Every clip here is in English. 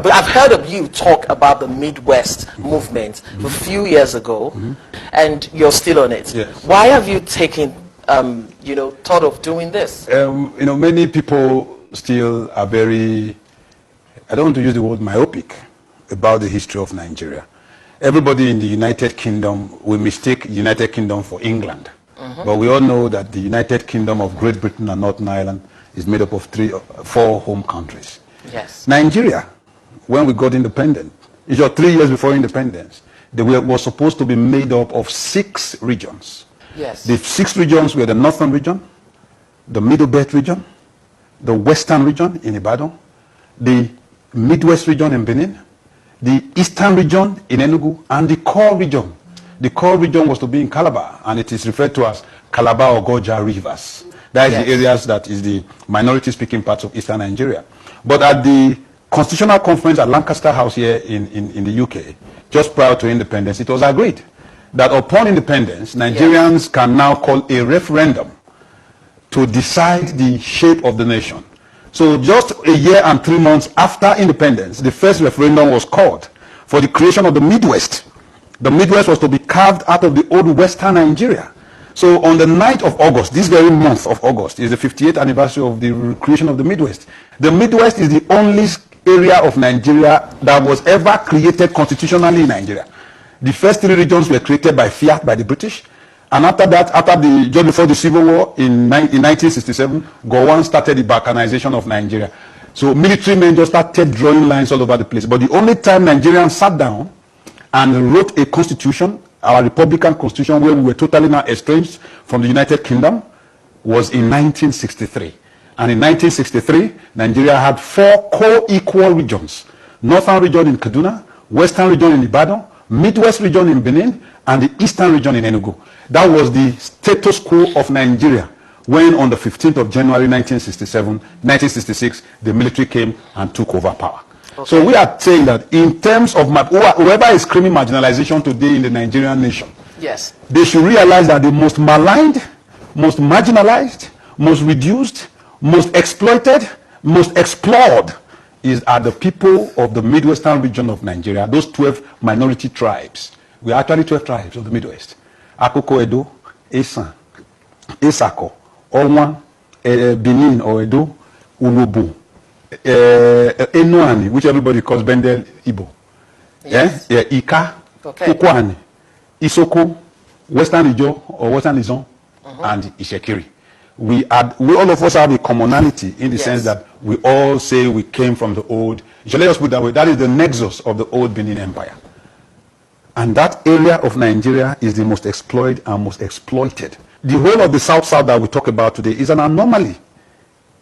But I've heard of you talk about the Midwest movement a few years ago, and you're still on it. Yes. Why have you taken, thought of doing this? Many people still are very, I don't want to use the word myopic about the history of Nigeria. Everybody in the United Kingdom will mistake the United Kingdom for England. But we all know that the United Kingdom of Great Britain and Northern Ireland is made up of 4 home countries. Yes. Nigeria, when we got independent, it was 3 years before independence, was supposed to be made up of 6 regions. Yes. The 6 regions were the Northern region, the Middle Belt region, the Western region in Ibadan, the Midwest region in Benin, the Eastern region in Enugu, and the core region. The core region was to be in Calabar, and it is referred to as Calabar or Goja rivers. That is the areas that is the minority-speaking parts of Eastern Nigeria. But at the Constitutional Conference at Lancaster House here in the UK, just prior to independence, it was agreed that upon independence, Nigerians can now call a referendum to decide the shape of the nation. So just a year and 3 months after independence, the first referendum was called for the creation of the Midwest. The Midwest was to be carved out of the old Western Nigeria. So on the 9th of August, this very month of August, is the 58th anniversary of the creation of the Midwest. The Midwest is the only area of Nigeria that was ever created constitutionally in Nigeria. The first 3 regions were created by fiat by the British. And after that, just before the Civil War in 1967, Gowon started the balkanization of Nigeria. So military men just started drawing lines all over the place. But the only time Nigerians sat down and wrote a constitution, our Republican Constitution, where we were totally now estranged from the United Kingdom, was in 1963. And in 1963, Nigeria had 4 co-equal regions. Northern region in Kaduna, Western region in Ibadan, Midwest region in Benin, and the Eastern region in Enugu. That was the status quo of Nigeria when on the 15th of January 1966, the military came and took over power. Okay. So we are saying that in terms of whoever is screaming marginalization today in the Nigerian nation, yes, they should realize that the most maligned, most marginalized, most reduced, most exploited, most explored are the people of the Midwestern region of Nigeria, those 12 minority tribes. We are actually 12 tribes of the Midwest. Akoko Edo, Esan, Esako, Olwan, Benin or Edo, Ulobu, Enuani, which everybody calls Bendel Igbo. Yes. Ika, okay. Ukwani, Isoko, Western Ijo or Western Izon, and Ishekiri. We all of us have a commonality in the sense that we all say we came from the old. So let us put it that way. That is the nexus of the old Benin Empire. And that area of Nigeria is the most exploited and most exploited. The whole of the South-South that we talk about today is an anomaly.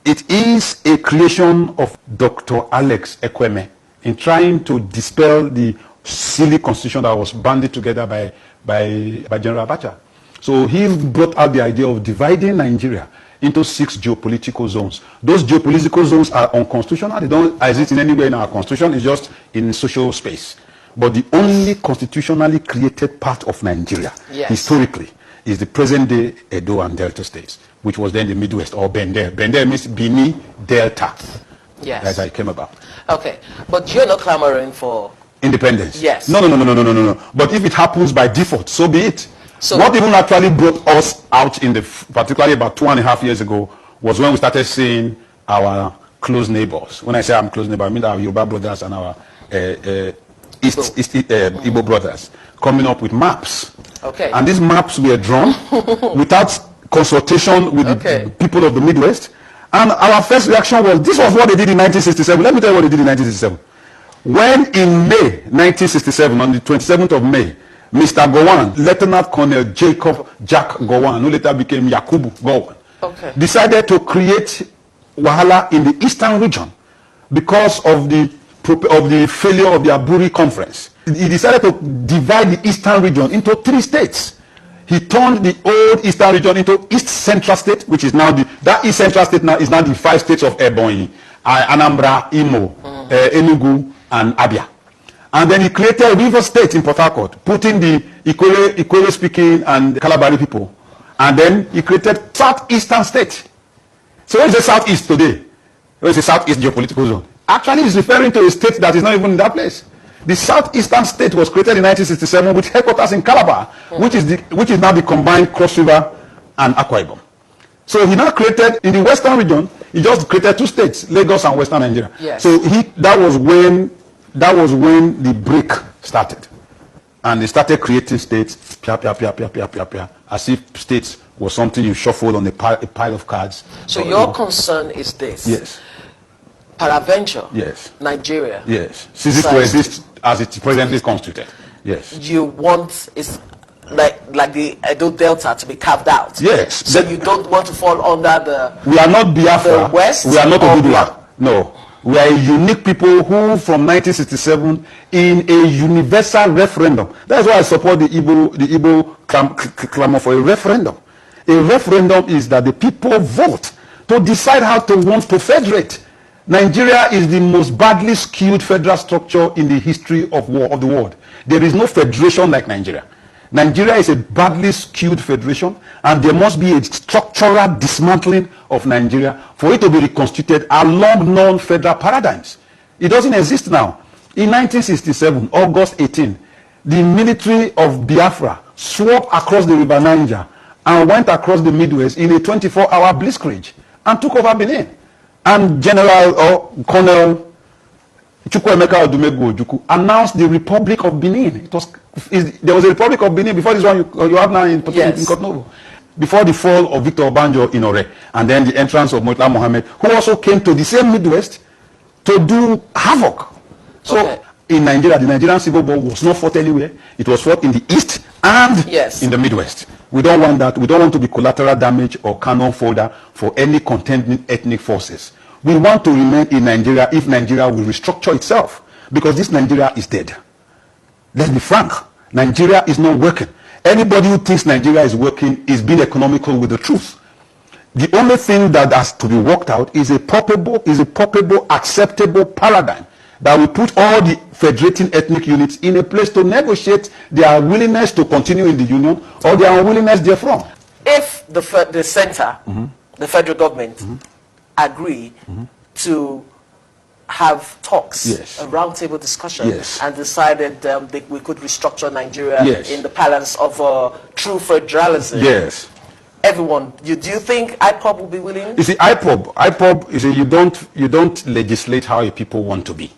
It is a creation of Dr. Alex Ekweme in trying to dispel the silly constitution that was banded together by General Abacha. So he brought out the idea of dividing Nigeria into 6 geopolitical zones. Those geopolitical zones are unconstitutional. They don't exist in any way in our constitution. It's just in social space. But the only constitutionally created part of Nigeria, historically, is the present-day Edo and Delta states, which was then the Midwest, or Bender. Bender means Bini Delta. Yes. That's how it came about. Okay, but you're not clamoring for independence. Yes. No. But if it happens by default, so be it. So what even actually brought us out particularly about 2.5 years ago, was when we started seeing our close neighbors. When I say I'm close neighbor, I mean our Yoruba brothers and our Igbo brothers coming up with maps. Okay. And these maps were drawn without consultation with the people of the Midwest. And our first reaction was, this was what they did in 1967. Let me tell you what they did in 1967. When in May 1967, on the 27th of May, Mr. Gowon, Lieutenant Colonel Jacob Jack Gowon, who later became Yakubu Gowon, decided to create Wahala in the Eastern region because of the failure of the Aburi Conference. He decided to divide the Eastern region into 3 states. He turned the old Eastern region into East Central State, which is now that East Central State now is now the 5 states of Ebonyi, Anambra, Imo, Enugu, and Abia. And then he created a river state in Port Harcourt, putting the Ikole speaking and Calabari people. And then he created Southeastern state. So what is the Southeast today? What is the Southeast geopolitical zone? actually is referring to a state that is not even in that place. The southeastern state was created in 1967 with headquarters in Calabar, which is now the combined Cross River and Akwa Ibom. So he now created, in the western region, he just created 2 states, Lagos and Western Nigeria. Yes. So that was when the break started. And they started creating states, as if states was something you shuffled on a pile of cards. So your concern is this? Yes. Peradventure, yes. Nigeria, yes, ceases to exist as it presently constituted. Yes. You want is like the Edo Delta to be carved out. Yes. So you don't want to fall under the. We are not Biafra. The West. We are not Oduduwa. No. We are a unique people who, from 1967, in a universal referendum. That's why I support the Igbo clamor for a referendum. A referendum is that the people vote to decide how to want to federate. Nigeria is the most badly skewed federal structure in the history of the world. There is no federation like Nigeria. Nigeria is a badly skewed federation, and there must be a structural dismantling of Nigeria for it to be reconstituted along non-federal paradigms. It doesn't exist now. In 1967, August 18, the military of Biafra swept across the River Niger and went across the Midwest in a 24-hour blitzkrieg and took over Benin. And General or Colonel Chukwuemeka Odumegwu Ojukwu announced the Republic of Benin. There was a Republic of Benin before this one you have now in Cotonou. Before the fall of Victor Obanjo in Ore, and then the entrance of Murtala Mohammed, who also came to the same Midwest to do havoc. So in Nigeria, the Nigerian Civil War was not fought anywhere. It was fought in the East and in the Midwest. We don't want that. We don't want to be collateral damage or cannon fodder for any contending ethnic forces. We want to remain in Nigeria if Nigeria will restructure itself, because this Nigeria is dead. Let's be frank. Nigeria is not working. Anybody who thinks Nigeria is working is being economical with the truth. The only thing that has to be worked out is a properable, acceptable paradigm that will put all the federating ethnic units in a place to negotiate their willingness to continue in the union or their unwillingness therefrom. If the center, the federal government, agree to have talks, a roundtable discussion, and decided we could restructure Nigeria in the balance of true federalism. Everyone, do you think IPOB will be willing? You see, IPOB is you don't legislate how your people want to be.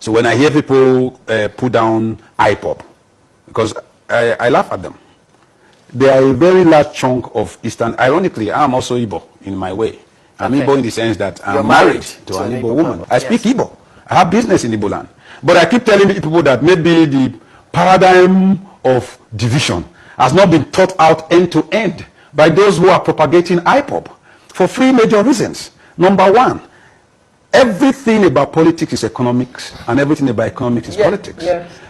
So when I hear people put down IPOB, because I laugh at them, they are a very large chunk of Eastern. Ironically, I'm also Igbo in my way. I'm Igbo in the sense that I'm married to an Igbo woman. I speak Igbo. I have business in Igbo land. But I keep telling people that maybe the paradigm of division has not been thought out end to end by those who are propagating IPOB for 3 major reasons. Number 1, everything about politics is economics, and everything about economics is politics.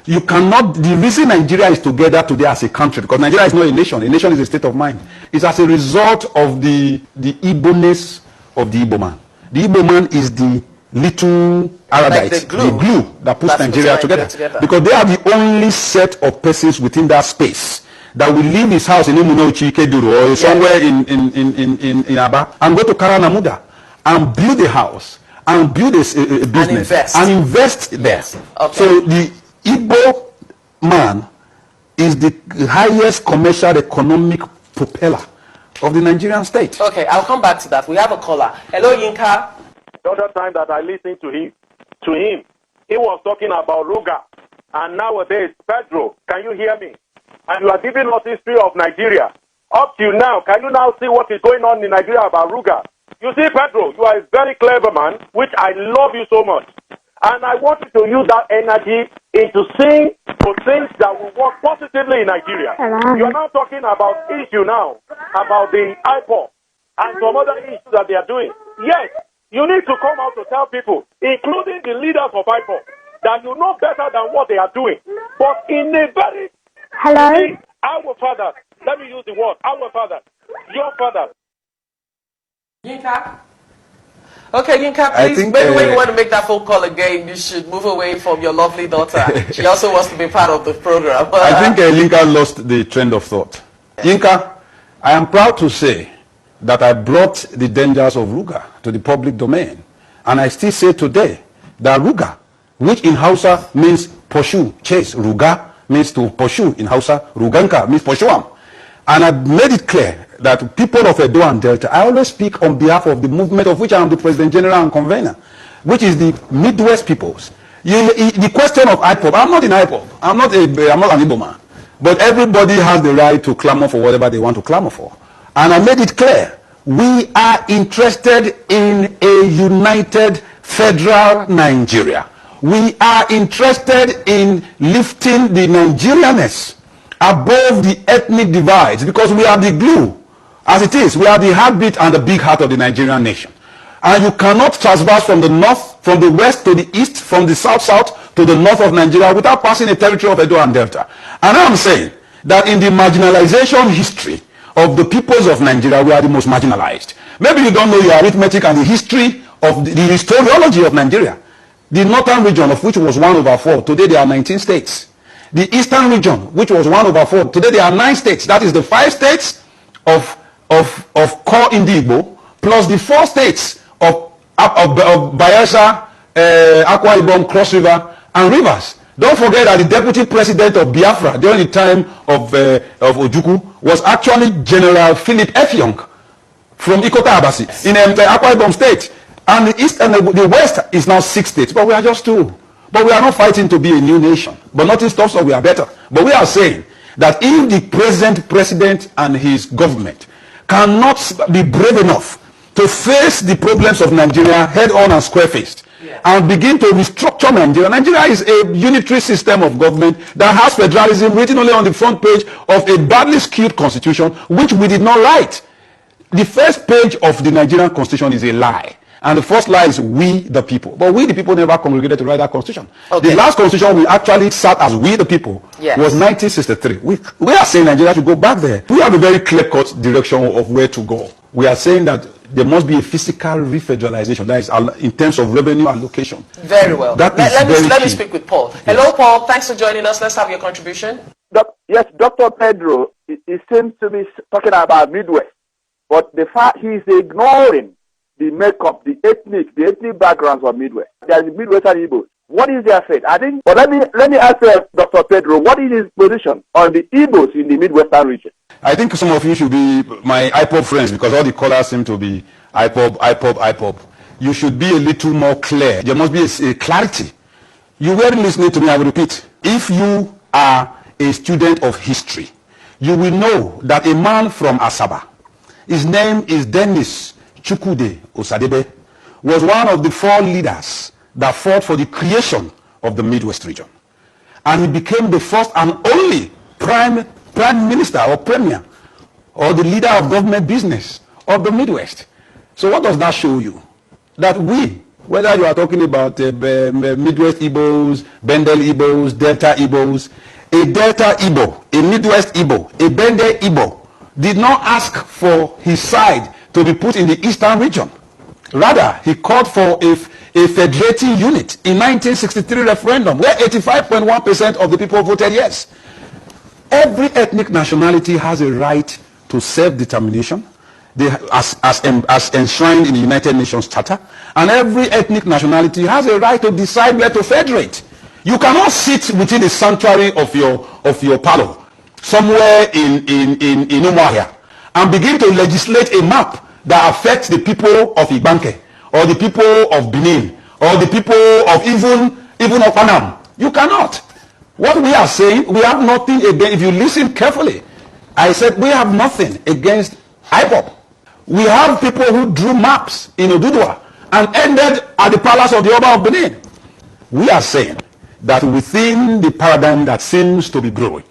You cannot, the reason Nigeria is together today as a country, because Nigeria is not a nation is a state of mind, is as a result of the Igbo-ness of the Igbo man. The Igbo man is the little Aradite, like the glue that puts Nigeria together. Because they are the only set of persons within that space that will leave his house in Umunochi, Keduru, or somewhere in Aba, and go to Karanamuda and build a house and build a business and invest there. So the Igbo man is the highest commercial economic propeller of the Nigerian state. Okay, I'll come back to that. We have a caller. Hello, Yinka. The other time that I listened to him, he was talking about Ruga, and nowadays, Pedro, can you hear me? And you are giving us history of Nigeria. Up to now, can you now see what is going on in Nigeria about Ruga? You see, Pedro, you are a very clever man, which I love you so much. And I want you to use that energy into seeing for things that will work positively in Nigeria. You are now talking about issue now, about the IPOB and some other issues that they are doing. Yes, you need to come out to tell people, including the leaders of IPOB, that you know better than what they are doing. But in a very... Our father, let me use the word, our father, your father. Yinka? Okay, Yinka, please, maybe when you want to make that phone call again, you should move away from your lovely daughter. She also wants to be part of the program. I think Yinka lost the trend of thought. Yinka, I am proud to say that I brought the dangers of Ruga to the public domain. And I still say today that Ruga, which in Hausa means pursue, chase, Ruga means to pursue in Hausa, Ruganka means pursuam. And I made it clear that people of Edo and Delta, I always speak on behalf of the movement of which I am the President General and Convener, which is the Midwest peoples. The question of IPOB, I'm not in IPOB, I'm not an Igbo man, but everybody has the right to clamor for whatever they want to clamor for. And I made it clear, we are interested in a united federal Nigeria. We are interested in lifting the Nigerianness above the ethnic divides, because we are the glue. As it is, we are the heartbeat and the big heart of the Nigerian nation. And you cannot traverse from the north, from the west to the east, from the south to the north of Nigeria without passing a territory of Edo and Delta. And I'm saying that in the marginalization history of the peoples of Nigeria, we are the most marginalized. Maybe you don't know your arithmetic and the history of the historiology of Nigeria. The northern region, of which was 1/4, today there are 19 states. The eastern region, which was 1/4, today there are 9 states. That is the 5 states of core Indigbo, plus the 4 states of Bayelsa, Akwa Ibom, Cross River, and Rivers. Don't forget that the deputy president of Biafra during the time of Ojukwu was actually General Philip Effiong from Ikota Abasi in Akwa Ibom state. And the east and the west is now 6 states, but we are just 2. But we are not fighting to be a new nation. But nothing stops us, we are better. But we are saying that if the present president and his government cannot be brave enough to face the problems of Nigeria head on and square-faced, and begin to restructure Nigeria. Nigeria is a unitary system of government that has federalism written only on the front page of a badly skewed constitution, which we did not write. The first page of the Nigerian constitution is a lie. And the first lie is we the people. But we the people never congregated to write that constitution. Okay. The last constitution we actually sat as we the people was 1963. We are saying Nigeria should go back there. We have a very clear-cut direction of where to go. We are saying that there must be a physical refederalization, that is in terms of revenue allocation. Very well. Let me speak with Paul. Yes. Hello, Paul. Thanks for joining us. Let's have your contribution. Yes, Dr. Pedro, he seems to be talking about Midwest, but the fact he's ignoring the makeup, the ethnic backgrounds of Midwest. There is Midwestern Igbos. What is their fate? I think. But let me ask Dr. Pedro, what is his position on the Igbos in the Midwestern region? I think some of you should be my IPOB friends, because all the callers seem to be IPOB. You should be a little more clear. There must be a clarity. You weren't listening to me, I will repeat. If you are a student of history, you will know that a man from Asaba, his name is Dennis Chukwude Osadebe, was one of the 4 leaders that fought for the creation of the Midwest region. And he became the first and only prime minister or premier or the leader of government business of the Midwest. So what does that show you? That we, whether you are talking about Midwest Igbos, Bendel Igbos, Delta Igbos, a Delta Igbo, a Midwest Igbo, a Bendel Igbo, did not ask for his side to be put in the eastern region. Rather, he called for a federating unit in 1963 referendum, where 85.1% of the people voted yes. Every ethnic nationality has a right to self-determination, as enshrined in the United Nations Charter, and every ethnic nationality has a right to decide where to federate. You cannot sit within the sanctuary of your palace somewhere in Umuahia and begin to legislate a map that affects the people of Ibanke, or the people of Benin, or the people of even of Panam. You cannot. What we are saying, we have nothing against, if you listen carefully, I said we have nothing against IPOB. We have people who drew maps in Odudua and ended at the palace of the Oba of Benin. We are saying that within the paradigm that seems to be growing,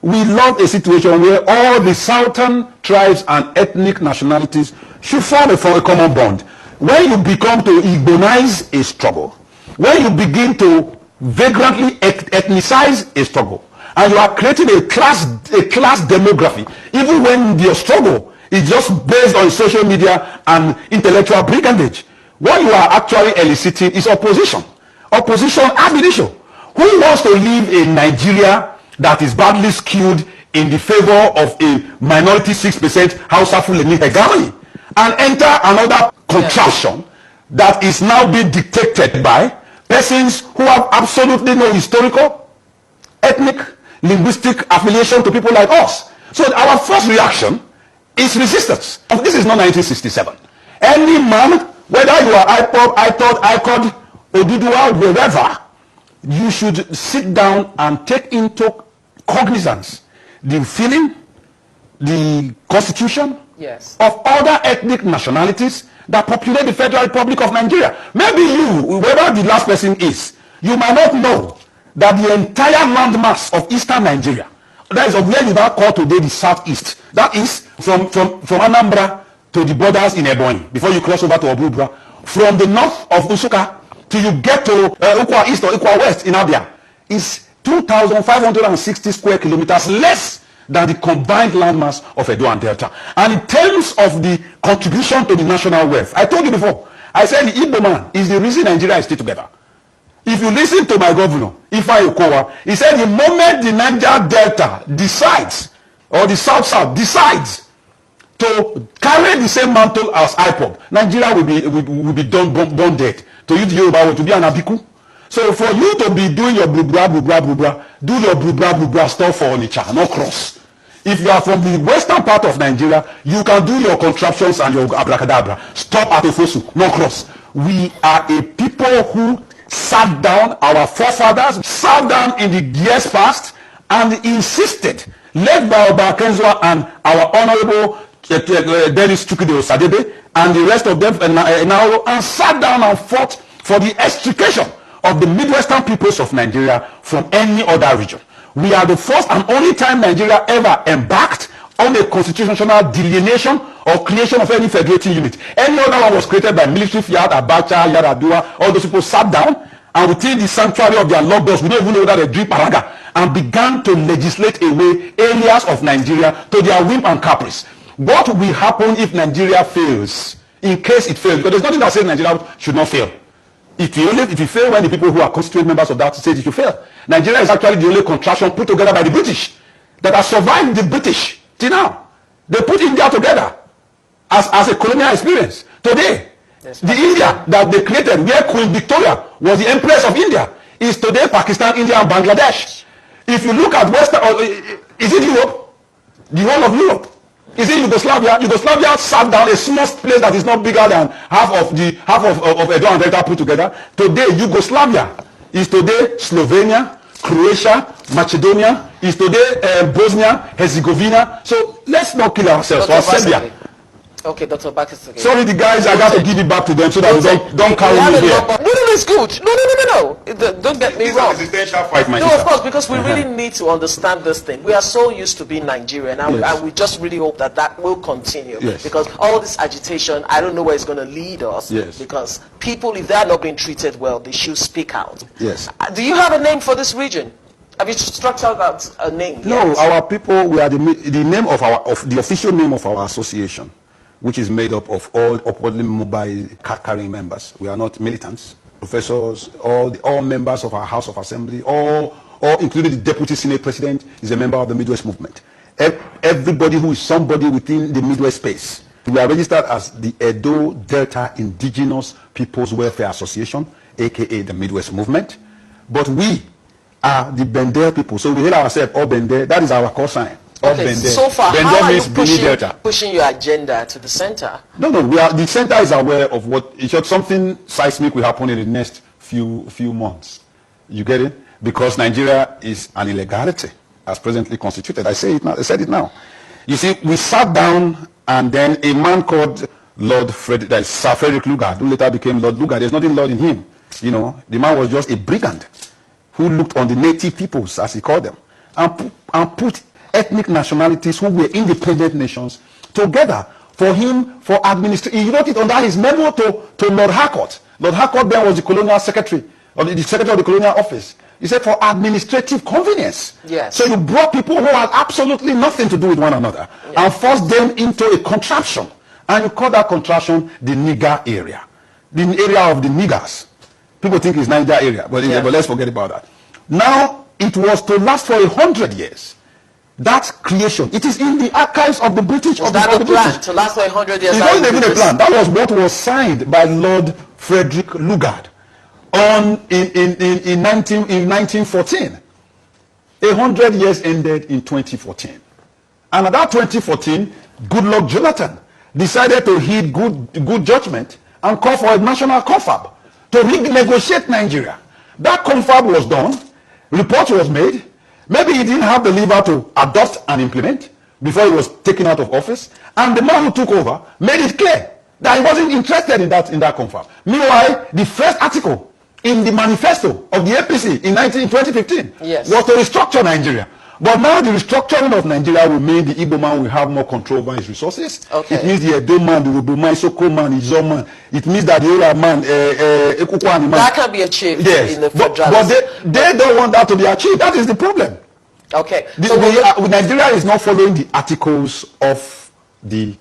we love a situation where all the southern tribes and ethnic nationalities should form a common bond. When you become to Igbonize a struggle, when you begin to vagrantly ethnicize a struggle, and you are creating a class demography, even when your struggle is just based on social media and intellectual brigandage, what you are actually eliciting is opposition ab initio. Who wants to live in Nigeria that is badly skewed in the favor of a minority 6% Hausa Fulani hegemony, and enter another contraction that is now being dictated by persons who have absolutely no historical, ethnic, linguistic affiliation to people like us. So our first reaction is resistance. This is not 1967. Any man, whether you are IPOB, ICOD, Oduduwa, wherever, you should sit down and take into cognizance the feeling, the constitution of other ethnic nationalities that populate the Federal Republic of Nigeria. Maybe you, whoever the last person is, you might not know that the entire landmass of eastern Nigeria, that is of where you now call today the southeast, that is from Anambra to the borders in Ebonyi, before you cross over to Obubra, from the north of Usuka till you get to Ukwa East or Ukwa West in Abia, is 2,560 square kilometers less than the combined landmass of Edo and Delta. And in terms of the contribution to the national wealth, I told you before, I said the Igbo man is the reason Nigeria is still together. If you listen to my governor, Ifeanyi Okowa, he said the moment the Niger Delta decides, or the South decides to carry the same mantle as IPOB, Nigeria will be born dead. To you, the Yoruba, to be an Abiku. So for you to be doing your blubra, do your blubra stuff for Onitsha, not cross. If you are from the western part of Nigeria, you can do your contraptions and your abracadabra. Stop at Ofosu, not cross. We are a people who sat down, our forefathers sat down in the years past and insisted, led by Oba Kenzwa and our honorable Dennis Chukide Osadebe and the rest of them, and sat down and fought for the extrication of the Midwestern peoples of Nigeria from any other region. We are the first and only time Nigeria ever embarked on a constitutional delineation or creation of any federating unit. Any other one was created by military fiat, Abacha, Yaradua. All those people sat down and within the sanctuary of their logos, we don't even know whether they drink paraga, and began to legislate away areas of Nigeria to their whim and caprice. What will happen if Nigeria fails? In case it fails, because there's nothing that says Nigeria should not fail. If you fail when the people who are constituent members of that state, it should fail. Nigeria is actually the only contraction put together by the British that has survived the British till now. They put India together as a colonial experience. Today, the India that they created, where Queen Victoria was the Empress of India, is today Pakistan, India, and Bangladesh. If you look at Western, is it Europe? The whole of Europe. Is it Yugoslavia? Yugoslavia sat down a small place that is not bigger than half of Edo and Delta put together. Today, Yugoslavia is today Slovenia, Croatia, Macedonia, is today Bosnia, Herzegovina. So let's not kill ourselves. Or Serbia. Okay, Dr. Bakis. Sorry, the guys, I got to give it back to them so that we don't carry me here. No, it's good. No. Don't get me wrong. It's an existential fight, my No, of course, because we really need to understand this thing. We are so used to being Nigerian, and we just really hope that will continue. Yes. Because all this agitation, I don't know where it's going to lead us. Yes. Because people, if they are not being treated well, they should speak out. Yes. Do you have a name for this region? Have you structured out a name? No, yet? our people, we are the name of the official name of our association, which is made up of all upwardly mobile card-carrying members. We are not militants, professors, all members of our House of Assembly, all including the Deputy Senate President is a member of the Midwest movement. Everybody who is somebody within the Midwest space. We are registered as the Edo Delta Indigenous Peoples Welfare Association, aka the Midwest movement. But we are the Bender people, so we hail ourselves all Bender. That is our call sign. Okay, so far, how are you pushing your agenda to the center? No, the center is aware of what, something seismic will happen in the next few months. You get it? Because Nigeria is an illegality as presently constituted. I said it now. You see, we sat down and then a man called Sir Frederick Lugard, who later became Lord Lugard, there's nothing Lord in him. You know, the man was just a brigand who looked on the native peoples, as he called them, and put ethnic nationalities who were independent nations together for him for administration. He wrote it under his memo to Lord Harcourt. Lord Harcourt then was the colonial secretary, or the secretary of the colonial office. He said for administrative convenience. Yes. So you brought people who had absolutely nothing to do with one another and forced them into a contraption. And you call that contraption the nigger area. The area of the niggers. People think it's Niger area, but let's forget about that. Now, it was to last for 100 years. That creation, it is in the archives of the British. Was that the plan to last for 100 years? It wasn't even a plan. That was what was signed by Lord Frederick Lugard. in 1914. 100 years ended in 2014. And at that 2014, Goodluck Jonathan decided to heed good judgment and call for a national confab to renegotiate Nigeria. That confab was done, report was made. Maybe he didn't have the lever to adopt and implement before he was taken out of office. And the man who took over made it clear that he wasn't interested in that confab. Meanwhile, the first article in the manifesto of the APC in 2015 yes. was to restructure Nigeria. But now the restructuring of Nigeria will mean the Igbo man will have more control over his resources. Okay. It means the Edo man, the Ubu man, Soko man, Izo man. It means that the Yoruba man, Ekukwani man. That can be achieved yes. in the federalism. But they don't want that to be achieved. That is the problem. Okay. Nigeria is not following the articles of the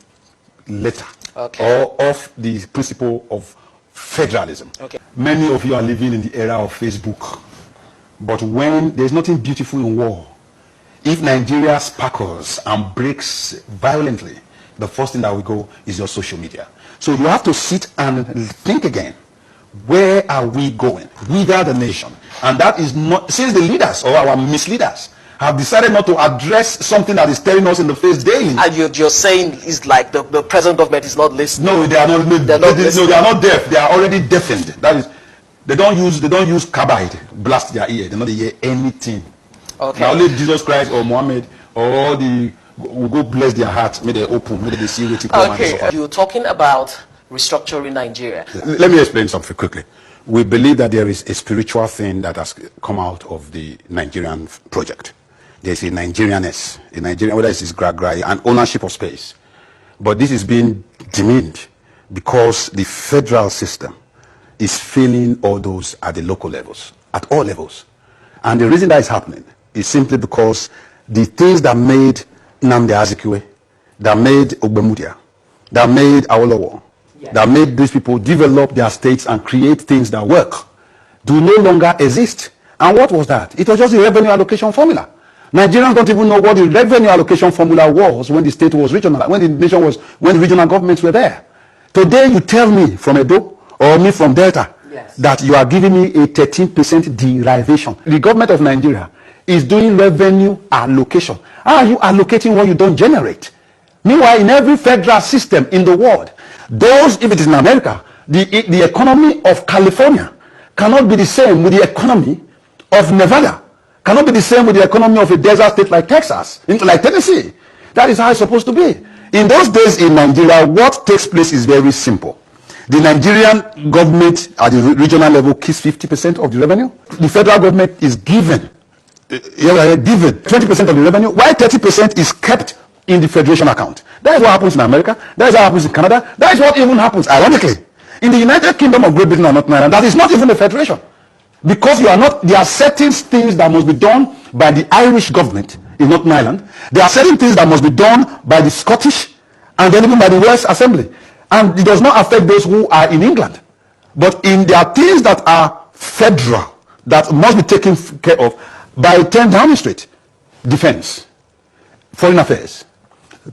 letter or of the principle of federalism. Okay. Many of you are living in the era of Facebook. But when there's nothing beautiful in war, if Nigeria sparkles and breaks violently, the first thing that will go is your social media. So you have to sit and think again. Where are we going? We are the nation. And that is not, since the leaders or our misleaders have decided not to address something that is staring us in the face daily. And you're saying it's like the present government is not listening. No, they are not. No, they are not deaf. They are already deafened. That is, they don't use carbide blast their ear. They don't hear anything. Okay. Now only Jesus Christ or Muhammad or the will go bless their hearts. May they open. May they see what you come. Okay. You're talking about restructuring Nigeria. Let me explain something quickly. We believe that there is a spiritual thing that has come out of the Nigerian project. There's a Nigerianness, whether it's Grea, an ownership of space. But this is being demeaned because the federal system is failing all those at the local levels, at all levels. And the reason that is happening is simply because the things that made Nnamdi Azikiwe, that made Ogbemudia, that made Awolowo, that made these people develop their states and create things that work, do no longer exist. And what was that? It was just the revenue allocation formula. Nigerians don't even know what the revenue allocation formula was when the state was regional, when the nation was, when the regional governments were there. Today you tell me from Edo or me from Delta that you are giving me a 13% derivation. The government of Nigeria is doing revenue allocation. How are you allocating what you don't generate? Meanwhile, in every federal system in the world, those, if it is in America, the economy of California cannot be the same with the economy of Nevada. Cannot be the same with the economy of a desert state like Texas, like Tennessee. That is how it's supposed to be. In those days in Nigeria, what takes place is very simple. The Nigerian government at the regional level keeps 50% of the revenue. The federal government is given 20% of the revenue, while 30% is kept in the federation account. That is what happens in America. That is what happens in Canada. That is what even happens, ironically, in the United Kingdom of Great Britain and Northern Ireland. That is not even a federation. Because there are certain things that must be done by the Irish government in Northern Ireland. There are certain things that must be done by the Scottish and then even by the Welsh Assembly. And it does not affect those who are in England. But there are things that are federal that must be taken care of by 10 Downing Street. Defense, foreign affairs.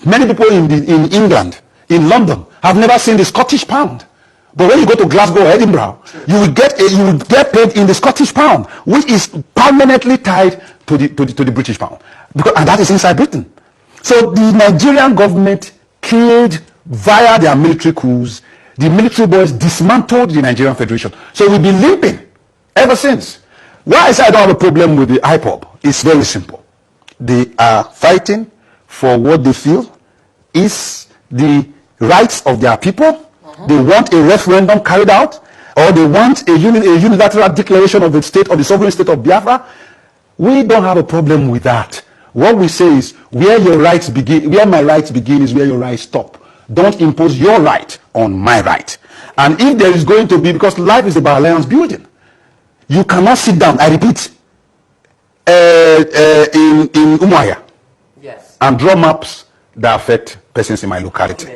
Many people in England, in London, have never seen the Scottish pound. But when you go to Glasgow or Edinburgh, you will get paid in the Scottish pound, which is permanently tied to the British pound, and that is inside Britain. So the Nigerian government killed via their military coups. The military boys dismantled the Nigerian Federation. So we've been limping ever since. Why I say I don't have a problem with the IPOB? It's very simple. They are fighting for what they feel is the rights of their people. They want a referendum carried out, or they want a unilateral declaration of the state, of the sovereign state of Biafra. We don't have a problem with that. What we say is, where your rights begin, where my rights begin is where your rights stop. Don't impose your right on my right. And if there is going to be, because life is about alliance building, you cannot sit down, I repeat, in Umuahia, and draw maps that affect persons in my locality.